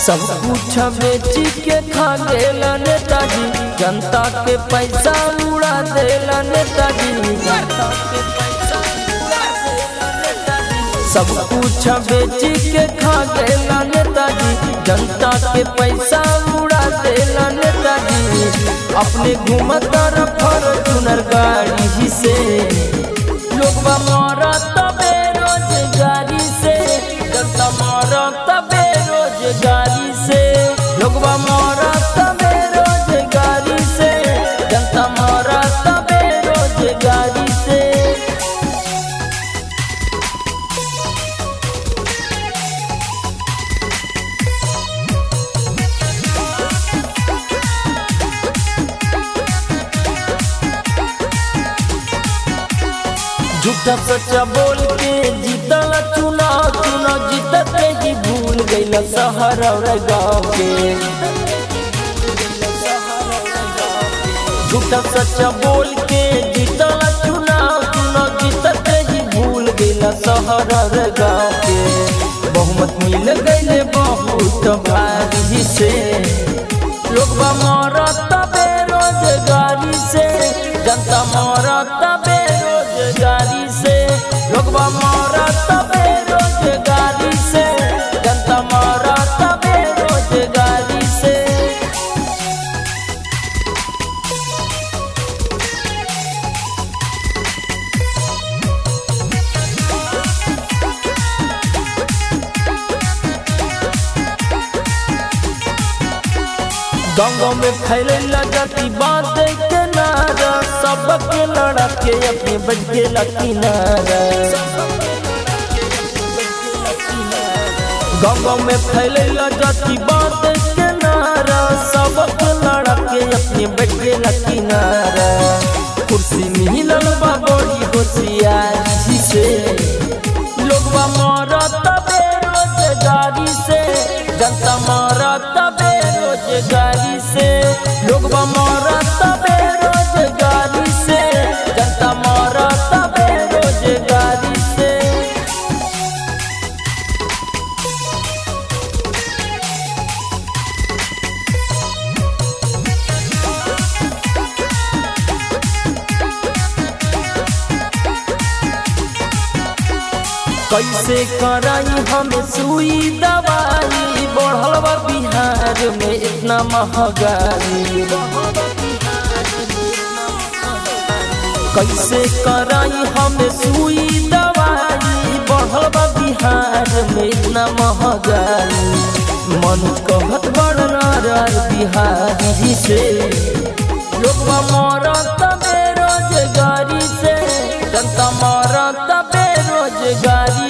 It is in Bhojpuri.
सब कुछ बेची के खा गेला नेताजी, जनता के पैसा उड़ा देला नेताजी। सब कुछ बेची के खा गेला नेताजी, जनता के पैसा उड़ा देला नेताजी। अपने घूमता फॉर्च्यूनर गाड़ी से लोग मरत बेरोजगारी से, जनता मरत बेरोजगारी से, लोग मरत बेरोजगारी से, जनता मरत बेरोजगारी से। झूठा सच्चा बोल के जीतल चुनाव, चुनाव जीत के ही भूल गइल शहर और गाँव के। झूठा सच्चा बोल के जीतल चुनाव, चुनाव जीत के ही भूल गइल शहर और गाँव के। बहुमत मिल गइल बहुत भारी से, लोग मरत बेरोजगारी से, जनता मरत बेरोजगारी से, लोग मरत बेरोजगारी से, जनता मरत बेरोजगारी से। गाँव में फैले जाति बात के नारा, सबके लड़ा के अपने बच के किनारा। गाँव में फैले जाति बात के नारा, सबके लड़ा के अपने बच के किनारा। कुर्सी मिलल बा बड़ी होशियारी से, लोग मरत बेरोजगारी से, जनता मरत बेरोजगारी से, लोग मरत बेरोजगारी से, जनता मरत बेरोजगारी से। कैसे कराई हम सुई दवाई, बढ़ल बा बिहार में इतना महंगाई। कैसे कराई हम सुई दवाई, बढ़ल बा बिहार में इतना महंगाई। मन कहत बड़ा बिहारी से, लोग मरत बेरोजगारी से, जनता मरत बेरोजगारी